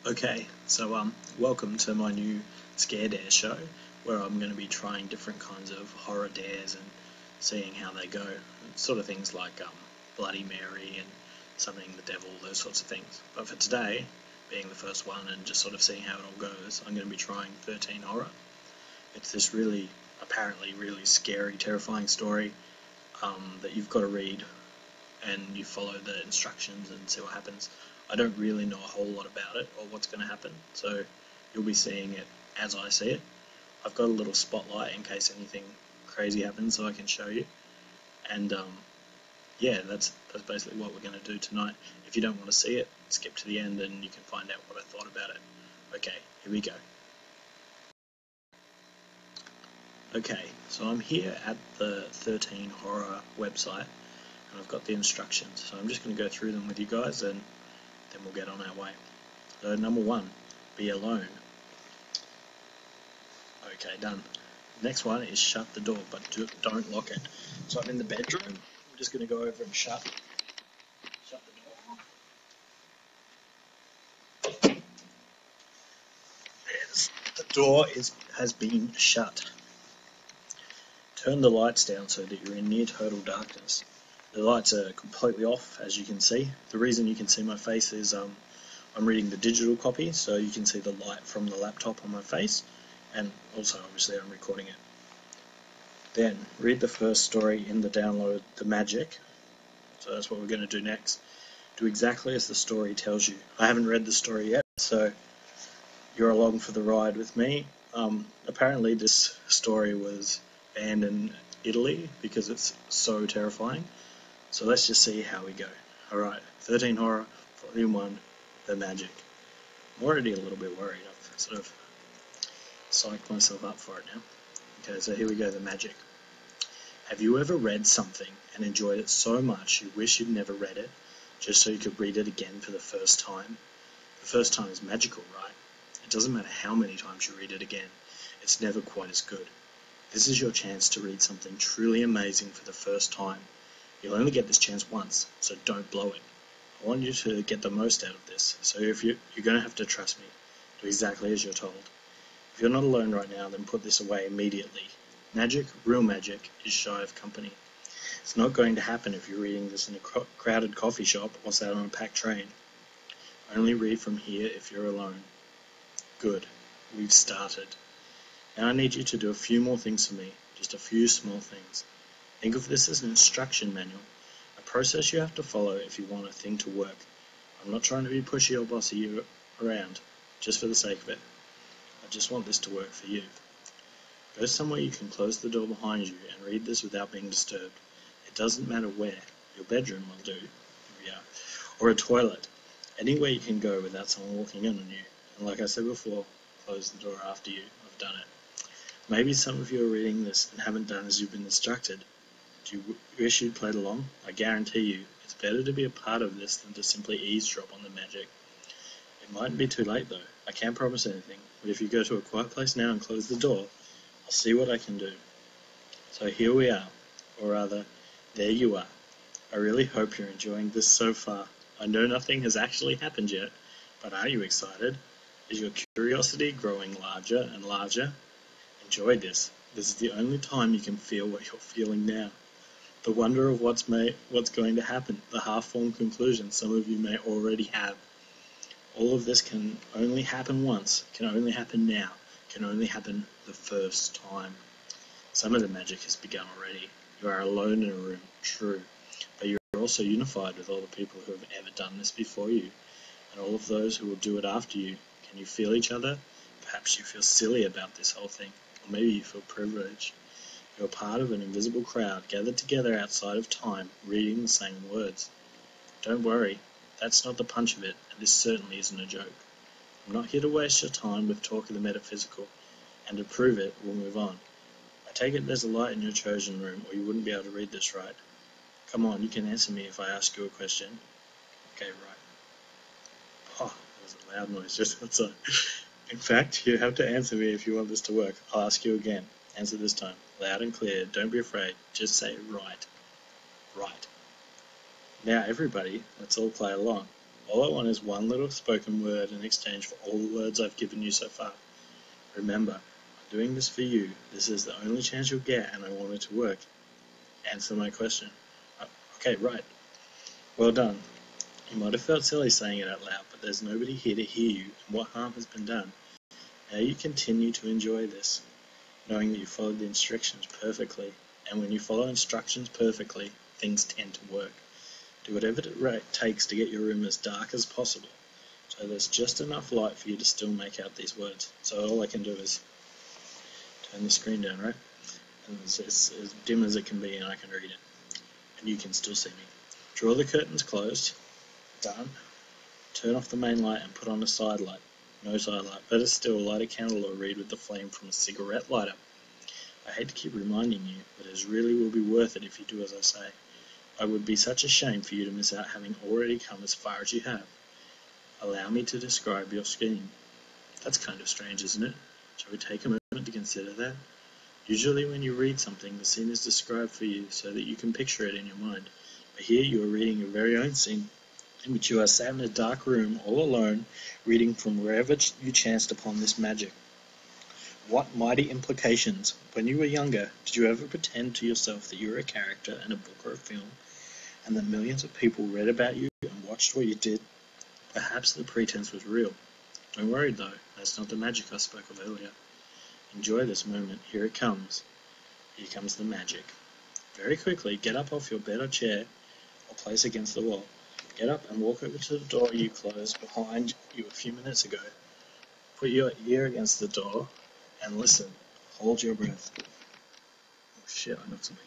Okay, so welcome to my new Scare Dare show, where I'm going to be trying different kinds of horror dares and seeing how they go. Sort of things like Bloody Mary and summoning the devil, those sorts of things. But for today, being the first one and just sort of seeing how it all goes, I'm going to be trying 13 Horror. It's this apparently really scary, terrifying story that you've got to read and you follow the instructions and see what happens. I don't really know a whole lot about it or what's going to happen, so you'll be seeing it as I see it. I've got a little spotlight in case anything crazy happens so I can show you. And yeah, that's basically what we're going to do tonight. If you don't want to see it, skip to the end and you can find out what I thought about it. Okay, here we go. Okay, so I'm here at the 13 Horror website and I've got the instructions, so I'm just going to go through them with you guys and then we'll get on our way. So number 1, be alone. Okay, done. Next one is shut the door, but don't lock it. So I'm in the bedroom. I'm just going to go over and shut the door. The door has been shut. Turn the lights down so that you're in near total darkness. The lights are completely off, as you can see. The reason you can see my face is I'm reading the digital copy, so you can see the light from the laptop on my face, and also obviously I'm recording it. Then read the first story in the download, The Magic. So that's what we're going to do next. Do exactly as the story tells you. I haven't read the story yet, so you're along for the ride with me. Apparently this story was banned in Italy because it's so terrifying. So let's just see how we go. Alright, 13 Horror, Volume 1, The Magic. I'm already a little bit worried. I've sort of psyched myself up for it now. Okay, so here we go, The Magic. Have you ever read something and enjoyed it so much you wish you'd never read it, just so you could read it again for the first time? The first time is magical, right? It doesn't matter how many times you read it again, it's never quite as good. This is your chance to read something truly amazing for the first time. You'll only get this chance once, so don't blow it. I want you to get the most out of this, so if you're going to have to trust me. Do exactly as you're told. If you're not alone right now, then put this away immediately. Magic, real magic, is shy of company. It's not going to happen if you're reading this in a crowded coffee shop or sat on a packed train. Only read from here if you're alone. Good. We've started. Now I need you to do a few more things for me, just a few small things. Think of this as an instruction manual, a process you have to follow if you want a thing to work. I'm not trying to be pushy or bossy you around, just for the sake of it. I just want this to work for you. Go somewhere you can close the door behind you and read this without being disturbed. It doesn't matter where. Your bedroom will do. Yeah. Or a toilet. Anywhere you can go without someone walking in on you. And like I said before, close the door after you. I've done it. Maybe some of you are reading this and haven't done as you've been instructed. Do you wish you'd played along? I guarantee you, it's better to be a part of this than to simply eavesdrop on the magic. It mightn't be too late though. I can't promise anything, but if you go to a quiet place now and close the door, I'll see what I can do. So here we are, or rather, there you are. I really hope you're enjoying this so far. I know nothing has actually happened yet, but are you excited? Is your curiosity growing larger and larger? Enjoy this. This is the only time you can feel what you're feeling now. The wonder of what's going to happen, the half-formed conclusion some of you may already have. All of this can only happen once, can only happen now, can only happen the first time. Some of the magic has begun already. You are alone in a room, true, but you're also unified with all the people who have ever done this before you, and all of those who will do it after you. Can you feel each other? Perhaps you feel silly about this whole thing, or maybe you feel privileged. You're part of an invisible crowd gathered together outside of time, reading the same words. Don't worry, that's not the punch of it, and this certainly isn't a joke. I'm not here to waste your time with talk of the metaphysical, and to prove it, we'll move on. I take it there's a light in your chosen room, or you wouldn't be able to read this, right? Come on, you can answer me if I ask you a question. Okay, right. Oh, that was a loud noise just outside. In fact, you have to answer me if you want this to work. I'll ask you again. Answer this time. Loud and clear. Don't be afraid. Just say right. Right. Now everybody, let's all play along. All I want is one little spoken word in exchange for all the words I've given you so far. Remember, I'm doing this for you. This is the only chance you'll get, and I want it to work. Answer my question. Okay, right. Well done. You might have felt silly saying it out loud, but there's nobody here to hear you, and what harm has been done? Now you continue to enjoy this, knowing that you followed the instructions perfectly, and when you follow instructions perfectly, things tend to work. Do whatever it takes to get your room as dark as possible, so there's just enough light for you to still make out these words. So all I can do is turn the screen down, right? And it's as dim as it can be, and I can read it. And you can still see me. Draw the curtains closed. Done. Turn off the main light and put on a side light. No side light. Better still, light a candle or read with the flame from a cigarette lighter. I hate to keep reminding you, but it really will be worth it if you do as I say. It would be such a shame for you to miss out having already come as far as you have. Allow me to describe your scheme. That's kind of strange, isn't it? Shall we take a moment to consider that? Usually when you read something, the scene is described for you so that you can picture it in your mind. But here you are reading your very own scene, in which you are sat in a dark room all alone, reading from wherever you chanced upon this magic. What mighty implications! When you were younger, did you ever pretend to yourself that you were a character in a book or a film, and that millions of people read about you and watched what you did? Perhaps the pretense was real. Don't worry though, that's not the magic I spoke of earlier. Enjoy this moment, here it comes. Here comes the magic. Very quickly, get up off your bed or chair, or place against the wall. Get up and walk over to the door you closed behind you a few minutes ago. Put your ear against the door and listen. Hold your breath. Oh shit, I knocked something.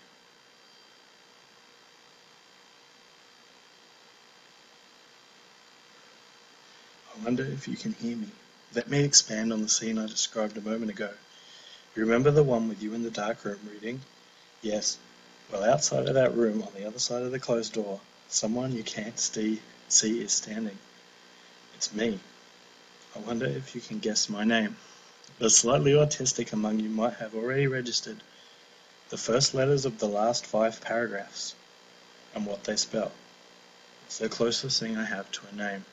I wonder if you can hear me. Let me expand on the scene I described a moment ago. You remember the one with you in the dark room reading? Yes. Well, outside of that room, on the other side of the closed door, someone you can't see is standing. It's me. I wonder if you can guess my name. The slightly autistic among you might have already registered the first letters of the last 5 paragraphs and what they spell. It's the closest thing I have to a name.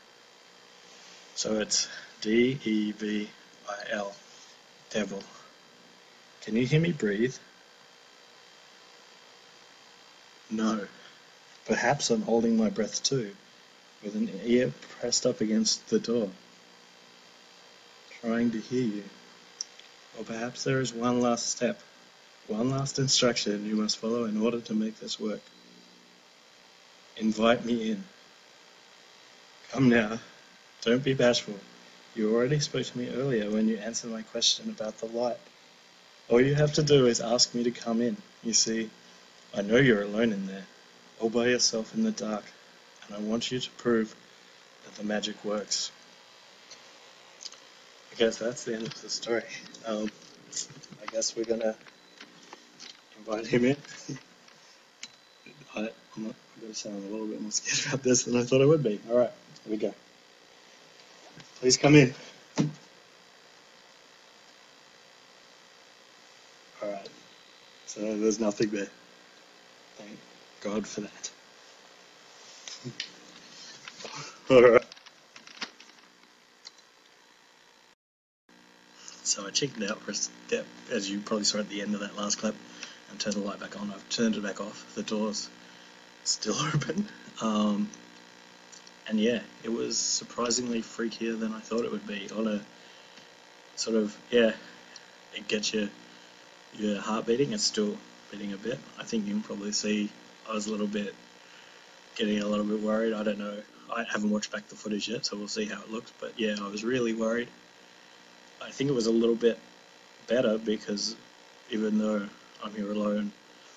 So it's D-E-V-I-L, devil. Can you hear me breathe? No. Perhaps I'm holding my breath too, with an ear pressed up against the door, trying to hear you. Or perhaps there is one last step, one last instruction you must follow in order to make this work. Invite me in. Come now, don't be bashful. You already spoke to me earlier when you answered my question about the light. All you have to do is ask me to come in. You see, I know you're alone in there, all by yourself in the dark, and I want you to prove that the magic works. Okay, so that's the end of the story. I guess we're gonna invite him in. I'm going to sound a little bit more scared about this than I thought I would be. Alright, here we go. Please come in. Alright, so there's nothing there. Thank God for that. Alright. So I checked it out for a step, as you probably saw at the end of that last clip, and turned the light back on. I've turned it back off. The door's still open. And yeah, it was surprisingly freakier than I thought it would be. On a sort of, yeah, it gets your heart beating. It's still beating a bit. I think you can probably see I was getting a little bit worried. I don't know. I haven't watched back the footage yet, so we'll see how it looks. But yeah, I was really worried. I think it was a little bit better because even though I'm here alone,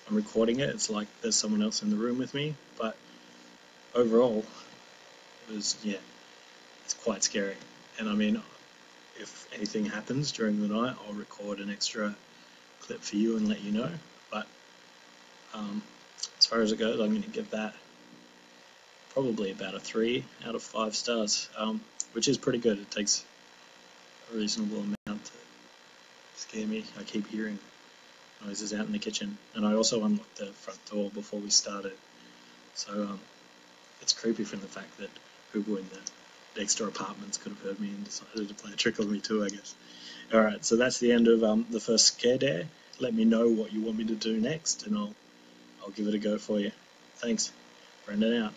I'm recording it. It's like there's someone else in the room with me. But overall, it was, yeah, it's quite scary. And I mean, if anything happens during the night, I'll record an extra clip for you and let you know. But as far as it goes, I'm going to give that probably about a 3 out of 5 stars, which is pretty good. It takes a reasonable amount to scare me. I keep hearing noises out in the kitchen, and I also unlocked the front door before we started. So it's creepy from the fact that people in the next door apartments could have heard me and decided to play a trick on me too, I guess. Alright, so that's the end of the first scare dare. Let me know what you want me to do next, and I'll give it a go for you. Thanks. Brendan out.